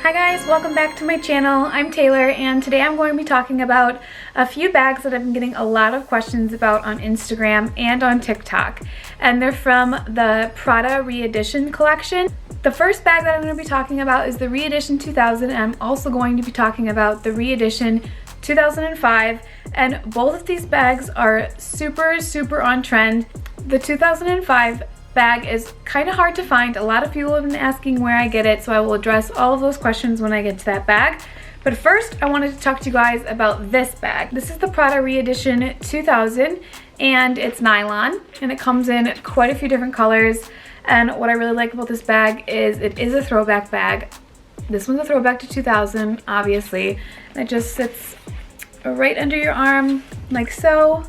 Hi guys, welcome back to my channel. I'm Taylor and today I'm going to be talking about a few bags that I've been getting a lot of questions about on Instagram and on TikTok. And they're from the Prada Re-Edition collection. The first bag that I'm going to be talking about is the Re-Edition 2000, and I'm also going to be talking about the Re-Edition 2005. And both of these bags are super on trend. The 2005 bag is kind of hard to find. A lot of people have been asking where I get it, so I will address all of those questions when I get to that bag. But first, I wanted to talk to you guys about this bag. This is the Prada Re-Edition 2000, and it's nylon, and it comes in quite a few different colors. And what I really like about this bag is it is a throwback bag. This one's a throwback to 2000, obviously. It just sits right under your arm, like so.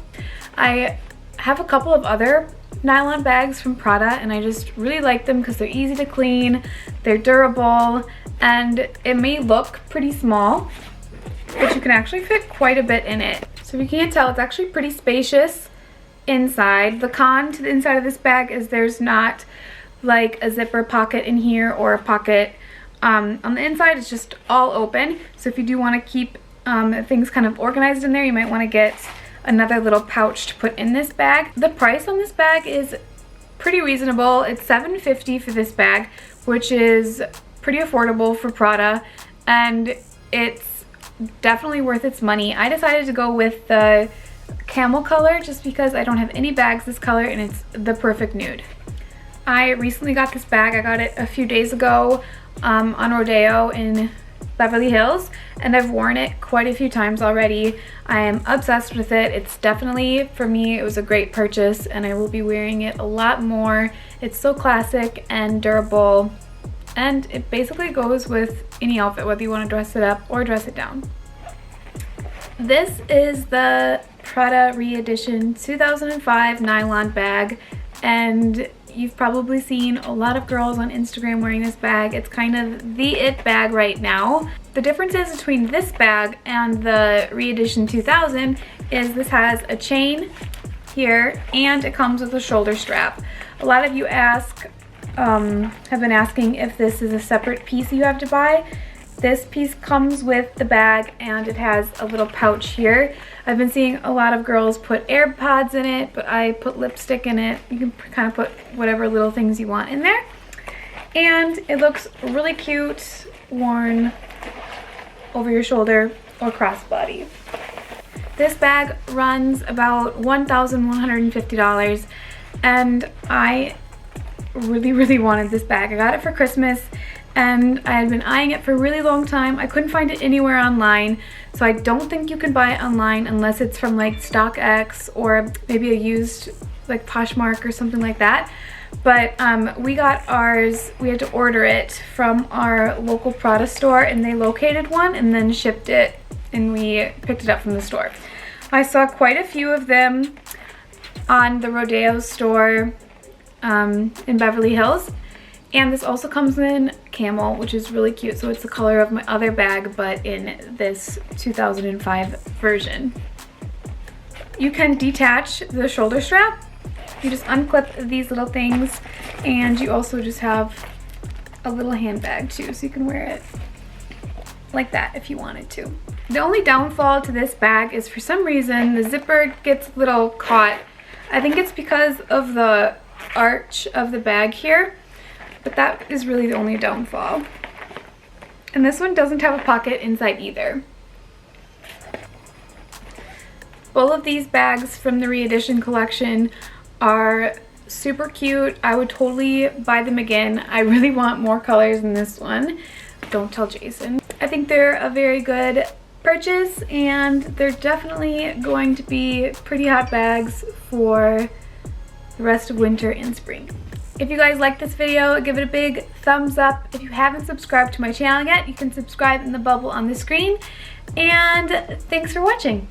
I have a couple of other nylon bags from Prada and I just really like them because they're easy to clean, they're durable, and it may look pretty small, but you can actually fit quite a bit in it. So if you can't tell, it's actually pretty spacious inside. The con to the inside of this bag is there's not like a zipper pocket in here or a pocket on the inside. It's just all open. So if you do want to keep things kind of organized in there, you might want to get another little pouch to put in this bag. The price on this bag is pretty reasonable. It's $7.50 for this bag, which is pretty affordable for Prada, and it's definitely worth its money. I decided to go with the camel color just because I don't have any bags this color and it's the perfect nude. I recently got this bag. I got it a few days ago on Rodeo in Beverly Hills, and I've worn it quite a few times already. I am obsessed with it. It's definitely, for me, it was a great purchase and I will be wearing it a lot more. It's so classic and durable, and it basically goes with any outfit, whether you want to dress it up or dress it down. This is the Prada Re-Edition 2005 nylon bag, and you've probably seen a lot of girls on Instagram wearing this bag. It's kind of the it bag right now. The differences between this bag and the Re-Edition 2000 is this has a chain here and it comes with a shoulder strap. A lot of you have been asking if this is a separate piece you have to buy. This piece comes with the bag and it has a little pouch here. I've been seeing a lot of girls put AirPods in it, but I put lipstick in it. You can kind of put whatever little things you want in there. And it looks really cute, worn over your shoulder or crossbody. This bag runs about $1,150 and I really wanted this bag. I got it for Christmas and I had been eyeing it for a really long time. I couldn't find it anywhere online, so I don't think you can buy it online unless it's from like StockX or maybe a used like Poshmark or something like that. But we got ours, we had to order it from our local Prada store, and they located one and then shipped it, and we picked it up from the store. I saw quite a few of them on the Rodeo store in Beverly Hills. And this also comes in camel, which is really cute. So it's the color of my other bag, but in this 2005 version. You can detach the shoulder strap. You just unclip these little things, and you also just have a little handbag too, so you can wear it like that if you wanted to. The only downfall to this bag is for some reason the zipper gets a little caught. I think it's because of the arch of the bag here. But that is really the only downfall. And this one doesn't have a pocket inside either. Both of these bags from the Re-Edition collection are super cute. I would totally buy them again. I really want more colors in this one. Don't tell Jason. I think they're a very good purchase, and they're definitely going to be pretty hot bags for the rest of winter and spring. If you guys like this video, give it a big thumbs up. If you haven't subscribed to my channel yet, you can subscribe in the bubble on the screen. And thanks for watching.